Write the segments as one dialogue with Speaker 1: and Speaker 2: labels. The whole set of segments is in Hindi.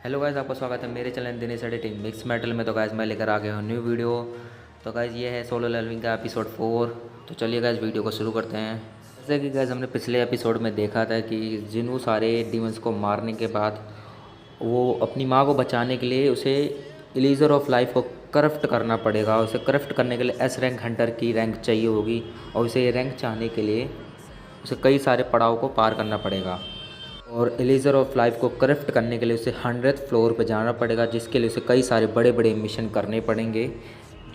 Speaker 1: हेलो गाइस, आपका स्वागत है मेरे channel Dinesh editing mix metal में। तो गाइस मैं लेकर आ गया हूँ न्यू वीडियो। तो गाइस ये है सोलो लेवलिंग का एपिसोड 4। तो चलिए गाइस वीडियो को शुरू करते हैं। जैसे कि गाइस हमने पिछले एपिसोड में देखा था कि जिन्हों सारे डीमंस को मारने के बाद वो अपनी माँ को बचाने के लिए उसे इलीजर ऑफ लाइफ को करप्ट करना पड़ेगा। उसे करप्ट करने के लिए एस रैंक हंटर की रैंक चाहिए होगी, और उसे ये रैंक चाहने के लिए उसे कई सारे पड़ाव को पार करना पड़ेगा। और एलिज़र ऑफ लाइफ को करप्ट करने के लिए उसे 100th फ्लोर पर जाना पड़ेगा, जिसके लिए उसे कई सारे बड़े बड़े मिशन करने पड़ेंगे,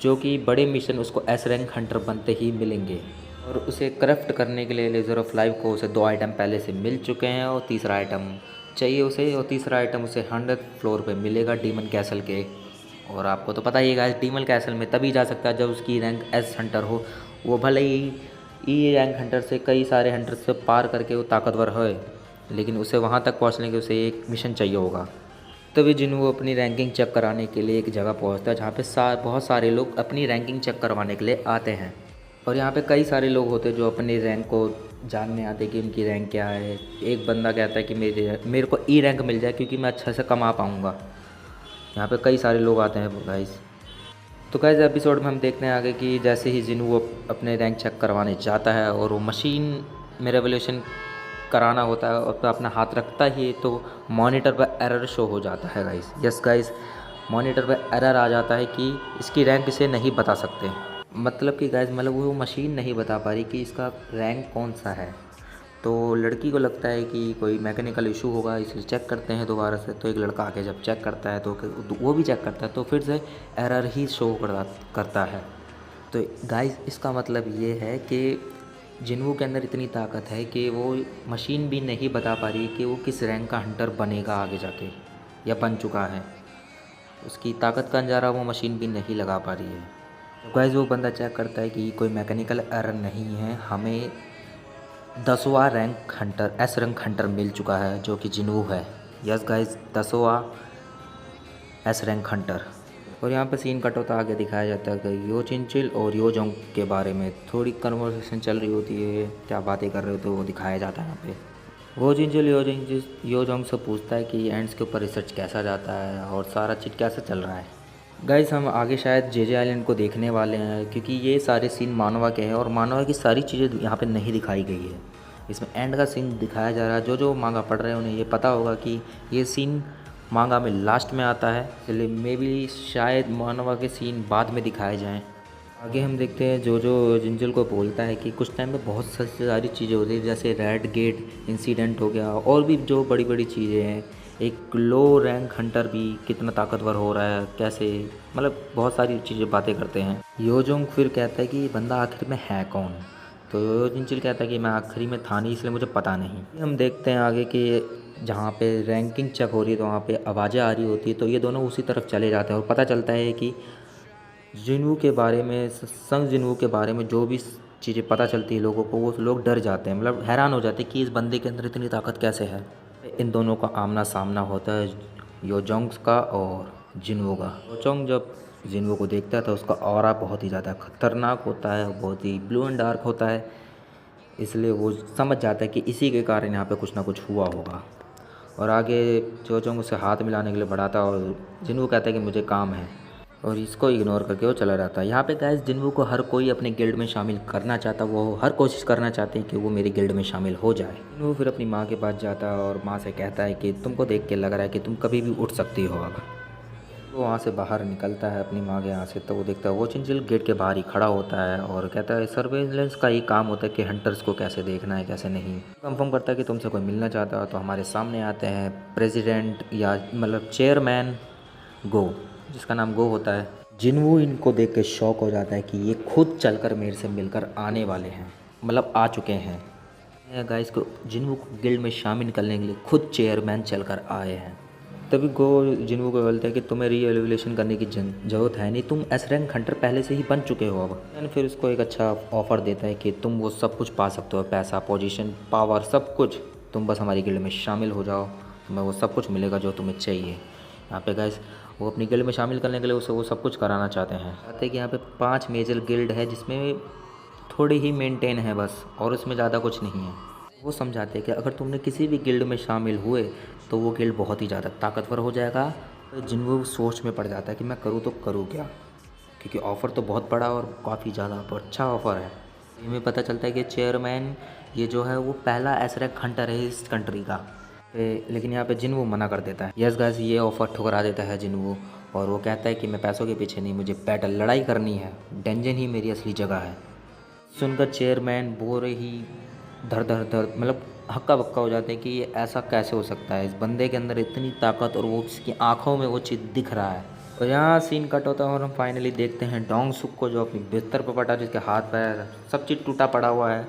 Speaker 1: जो कि बड़े मिशन उसको एस रैंक हंटर बनते ही मिलेंगे। और उसे करप्ट करने के लिए एलिज़र ऑफ लाइफ को उसे 2 आइटम पहले से मिल चुके हैं, और तीसरा आइटम चाहिए उसे, और तीसरा आइटम उसे 100th फ्लोर पर मिलेगा डीमन कैसल के। और आपको तो पता ही है गाइस, डीमन कैसल में तभी जा सकता है जब उसकी रैंक एस हंटर हो। वो भले ही ई रैंक हंटर से कई सारे हंटर से पार करके वो ताकतवर हो, लेकिन उसे वहाँ तक पहुँचने के उसे एक मिशन चाहिए होगा। तभी जिन्हों अपनी रैंकिंग चेक कराने के लिए एक जगह पहुँचता है जहाँ पे बहुत सारे लोग अपनी रैंकिंग चेक करवाने के लिए आते हैं। और यहाँ पे कई सारे लोग होते हैं जो अपनी रैंक को जानने आते हैं कि उनकी रैंक क्या है। एक बंदा कहता है कि मेरे को ई रैंक मिल जाए क्योंकि मैं अच्छे से कमा पाऊँगा। यहाँ पे कई सारे लोग आते हैं गाइस। तो गाइस एपिसोड में हम देखने आ गए कि जैसे ही जिन्हों अपने रैंक चेक करवाने जाता है और वो मशीन में रेवोल्यूशन कराना होता है और अपना हाथ रखता ही तो मॉनिटर पर एरर शो हो जाता है गाइस। यस गाइस, मॉनिटर पर एरर आ जाता है कि इसकी रैंक इसे नहीं बता सकते। मतलब कि गाइस वो मशीन नहीं बता पा रही कि इसका रैंक कौन सा है। तो लड़की को लगता है कि कोई मैकेनिकल इशू होगा, इसलिए चेक करते हैं दोबारा से। तो एक लड़का आके जब चेक करता है तो वो भी चेक करता है तो फिर से एरर ही शो करता है। तो गाइस इसका मतलब ये है कि जिन्हों के अंदर इतनी ताकत है कि वो मशीन भी नहीं बता पा रही कि वो किस रैंक का हंटर बनेगा आगे जाके, या बन चुका है। उसकी ताकत का अंजारा वो मशीन भी नहीं लगा पा रही है। तो गाइस वो बंदा चेक करता है कि कोई मैकेनिकल एरर नहीं है, हमें 10वां rank hunter S rank hunter मिल चुका है जो कि जिन्हों है। यस गाइस, 10वां एस रैंक हंटर। और यहाँ पर सीन कट होता आगे दिखाया जाता है कि यो चिंचिल और यो जोंग के बारे में थोड़ी कन्वर्सेशन चल रही होती है, क्या बातें कर रहे होते हैं वो दिखाया जाता है यहाँ पे। वो चिंचिल यो जोंग से पूछता है कि एंड्स के ऊपर रिसर्च कैसा जाता है और सारा चीज़ कैसा चल रहा है। गाइस हम आगे शायद जेजे आइलैंड को देखने वाले हैं, क्योंकि ये सारे सीन मानवा के हैं और मानवा की सारी चीज़ें यहाँ पे नहीं दिखाई गई है। इसमें एंड का सीन दिखाया जा रहा है। जो मांगा पढ़ रहे हैं उन्हें ये पता होगा कि ये सीन मांगा में लास्ट में आता है, इसलिए मे बी शायद मानवा के सीन बाद में दिखाए जाएं। आगे हम देखते हैं जो जिंजल को बोलता है कि कुछ टाइम में बहुत सारी चीज़ें होती है, जैसे रेड गेट इंसिडेंट हो गया और भी जो बड़ी बड़ी चीज़ें हैं। एक लो रैंक हंटर भी कितना ताकतवर हो रहा है, कैसे, मतलब बहुत सारी चीज़ें बातें करते हैं। योजोंग फिर कहता है कि बंदा आखिर में है कौन। तो योजिंचिल कहता है कि मैं आखिरी में था नहीं, इसलिए मुझे पता नहीं। हम देखते हैं आगे कि जहाँ पे रैंकिंग चेक हो रही है तो वहाँ पे आवाज़ें आ रही होती है, तो ये दोनों उसी तरफ चले जाते हैं और पता चलता है कि जिन्हों के बारे में, संग जिन्हों के बारे में जो भी चीज़ें पता चलती है लोगों को, वो लोग डर जाते हैं, मतलब हैरान हो जाते हैं कि इस बंदे के अंदर इतनी ताकत कैसे है। इन दोनों का आमना सामना होता है, योजोंग का और जिन्हों का। योजोंग जब जिन्हों को देखता है तो उसका ऑरा बहुत ही ज़्यादा खतरनाक होता है, बहुत ही ब्लू एंड डार्क होता है, इसलिए वो समझ जाता है कि इसी के कारण यहाँ पे कुछ ना कुछ हुआ होगा। और आगे जोजोंग उसे हाथ मिलाने के लिए बढ़ाता है और जिन्हों कहता है कि मुझे काम है, और इसको इग्नोर करके वो चला जाता है। यहाँ पे गाइस जिन्हों को हर कोई अपने गिल्ड में शामिल करना चाहता, वो हर कोशिश करना चाहते हैं कि वो मेरी गिल्ड में शामिल हो जाए। वो फिर अपनी माँ के पास जाता है और माँ से कहता है कि तुमको देख के लग रहा है कि तुम कभी भी उठ सकती हो। अब वो वहाँ से बाहर निकलता है अपनी माँ के यहाँ से, तो वो देखता है वो चिंचिल गेट के बाहर ही खड़ा होता है और कहता है सर्वेलेंस का ही काम होता है कि हंटर्स को कैसे देखना है कैसे नहीं। कंफर्म करता है कि तुमसे कोई मिलना चाहता है, तो हमारे सामने आते हैं प्रेसिडेंट या मतलब चेयरमैन गो, जिसका नाम गो होता है। जिन्हों इनको देख के शौक हो जाता है कि ये खुद चलकर मेरे से मिलकर आने वाले हैं, मतलब आ चुके हैं। गाइस को जिन्हों को गिल्ड में शामिल करने के लिए खुद चेयरमैन चलकर आए हैं। तभी गो जिन्हों को बोलता है कि तुम्हें रीएवल्यूशन करने की ज़रूरत है नहीं, तुम एस रैंक हंटर पहले से ही बन चुके हो अब। एंड फिर उसको एक अच्छा ऑफ़र देता है कि तुम वो सब कुछ पा सकते हो, पैसा, पोजीशन, पावर, सब कुछ। तुम बस हमारी गिल्ड में शामिल हो जाओ, तुम्हें वो सब कुछ मिलेगा जो तुम्हें चाहिए। यहाँ पे गाइस वो अपनी गिल्ड में शामिल करने के लिए उसे वो सब कुछ कराना चाहते हैं। कहते हैं कि यहाँ पे 5 मेजर गिल्ड है जिसमें थोड़ी ही मेंटेन है बस, और उसमें ज़्यादा कुछ नहीं है। वो समझाते हैं कि अगर तुमने किसी भी गिल्ड में शामिल हुए तो वो गिल्ड बहुत ही ज़्यादा ताकतवर हो जाएगा। तो जिन्वो सोच में पड़ जाता है कि मैं करूँ तो करूँ क्या, क्योंकि ऑफ़र तो बहुत बड़ा और काफ़ी ज़्यादा अच्छा ऑफ़र है। हमें पता चलता है कि चेयरमैन ये जो है वो पहला एसरेक हंटर है इस कंट्री का। लेकिन यहाँ पे जिन्वो मना कर देता है। यस गाइस, ये ऑफ़र ठुकरा देता है जिन्वो, और वो कहता है कि मैं पैसों के पीछे नहीं, मुझे बैटल लड़ाई करनी है, डंजन ही मेरी असली जगह है। सुनकर चेयरमैन बोरे ही धड़ धड़ धड़ मतलब हक्का बक्का हो जाते हैं कि ये ऐसा कैसे हो सकता है, इस बंदे के अंदर इतनी ताकत और वो उसकी आंखों में वो चीज़ दिख रहा है। और यहाँ सीन कट होता है और हम फाइनली देखते हैं डोंग सुक को, जो अपनी बिस्तर पर पटा, जिसके हाथ पैर सब चीज़ टूटा पड़ा हुआ है।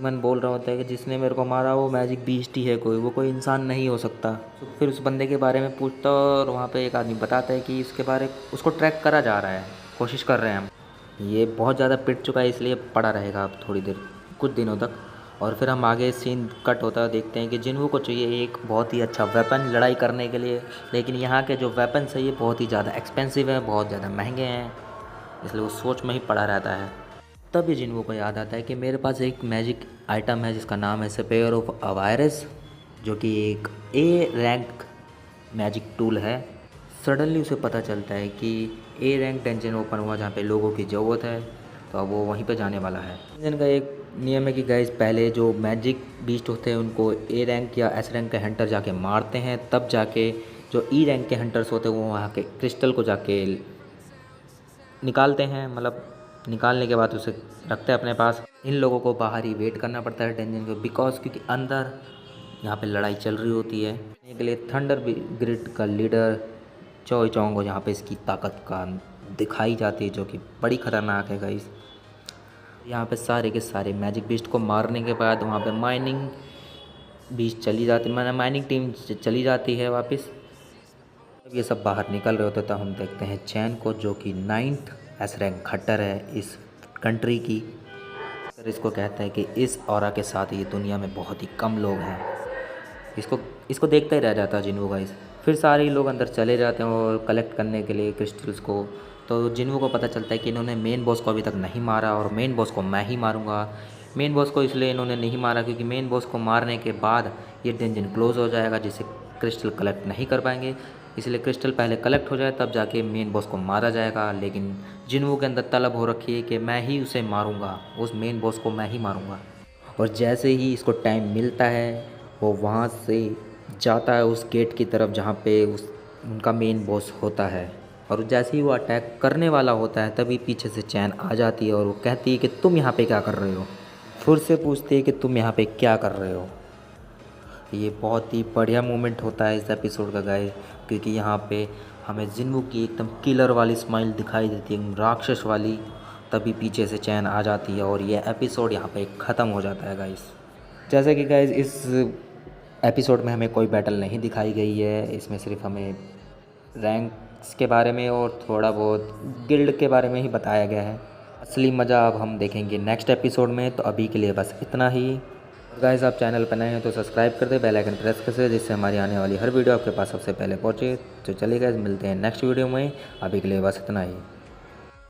Speaker 1: मन बोल रहा होता है कि जिसने मेरे को मारा वो मैजिक बीस्ट ही है, वो कोई इंसान नहीं हो सकता। तो फिर उस बंदे के बारे में पूछता और वहाँ पे एक आदमी बताता है कि इसके बारे उसको ट्रैक करा जा रहा है, कोशिश कर रहे हैं हम। ये बहुत ज़्यादा पिट चुका है, इसलिए पड़ा रहेगा अब थोड़ी देर, कुछ दिनों तक। और फिर हम आगे सीन कट होता है, देखते हैं कि जिन्वो को चाहिए एक बहुत ही अच्छा वेपन लड़ाई करने के लिए, लेकिन यहाँ के जो वेपन्स है ये बहुत ही ज़्यादा एक्सपेंसिव है, बहुत ज़्यादा महंगे हैं, इसलिए वो सोच में ही पड़ा रहता है। तभी जिन्वो को याद आता है कि मेरे पास एक मैजिक आइटम है जिसका नाम है स्पेयर ऑफ अवायरस, जो कि एक ए रैंक मैजिक टूल है। सडनली उसे पता चलता है कि ए रैंक डंजन ओपन हुआ जहाँ पे लोगों की ज़रूरत है, तो अब वो वहीं पे जाने वाला है। डंजन का एक नियम है कि गाइस पहले जो मैजिक बीस्ट होते हैं उनको ए रैंक या एस रैंक के हंटर जाके मारते हैं, तब जाके जो ई रैंक के हंटर्स होते हैं वो वहाँ के क्रिस्टल को जाके निकालते हैं, मतलब निकालने के बाद उसे रखते हैं अपने पास। इन लोगों को बाहर ही वेट करना पड़ता है डंजन को, बिकॉज क्योंकि अंदर यहाँ पे लड़ाई चल रही होती है। के लिए थंडर ग्रिड का लीडर चोई चोंग को यहाँ पे इसकी ताकत का दिखाई जाती है, जो कि बड़ी ख़तरनाक है गाइस। यहाँ पे सारे के सारे मैजिक बीस्ट को मारने के बाद वहाँ पे माइनिंग बीस्ट चली जाती, मैंने माइनिंग टीम चली जाती है वापस। जब ये सब बाहर निकल रहे होते तो हम देखते हैं चैन को, जो कि 9th एस रैंक खट्टर है इस कंट्री की। फिर इसको कहता है कि इस ऑरा के साथ ये दुनिया में बहुत ही कम लोग हैं। इसको देखता ही रह जाता है जिन्वो गाइस। फिर सारे लोग अंदर चले जाते हैं और कलेक्ट करने के लिए क्रिस्टल्स को। तो जिन्वो को पता चलता है कि इन्होंने मेन बॉस को अभी तक नहीं मारा और मेन बॉस को मैं ही मारूंगा। मेन बॉस को इसलिए इन्होंने नहीं मारा क्योंकि मेन बॉस को मारने के बाद ये डंजन क्लोज हो जाएगा, जिससे क्रिस्टल कलेक्ट नहीं कर पाएंगे। इसलिए क्रिस्टल पहले कलेक्ट हो जाए तब जाके मेन बॉस को मारा जाएगा। लेकिन जिन्वो के अंदर तलब हो रखी है कि मैं ही उसे मारूंगा, उस मेन बॉस को मैं ही मारूंगा। और जैसे ही इसको टाइम मिलता है वो वहाँ से जाता है उस गेट की तरफ जहाँ पे उनका मेन बॉस होता है। और जैसे ही वो अटैक करने वाला होता है तभी पीछे से चैन आ जाती है और वो कहती है कि तुम यहाँ पे क्या कर रहे हो। फिर से पूछती है कि तुम यहाँ पे क्या कर रहे हो। ये बहुत ही बढ़िया मोमेंट होता है इस एपिसोड का गाइस, क्योंकि यहाँ पे हमें जिन्वो की एकदम किलर वाली स्माइल दिखाई देती है, राक्षस वाली। तभी पीछे से चैन आ जाती है और ये एपिसोड यहाँ पे ख़त्म हो जाता है गाइस। जैसे कि गाइस इस एपिसोड में हमें कोई बैटल नहीं दिखाई गई है, इसमें सिर्फ हमें रैंक्स के बारे में और थोड़ा बहुत गिल्ड के बारे में ही बताया गया है। असली मज़ा अब हम देखेंगे नेक्स्ट एपिसोड में, तो अभी के लिए बस इतना ही। गाइस आप चैनल पर नए हैं तो सब्सक्राइब कर दे, बेल आइकन प्रेस कर दे, जिससे हमारी आने वाली हर वीडियो आपके पास सबसे पहले पहुंचे। तो चलिए गाइस मिलते हैं नेक्स्ट वीडियो में, अभी के लिए बस इतना ही।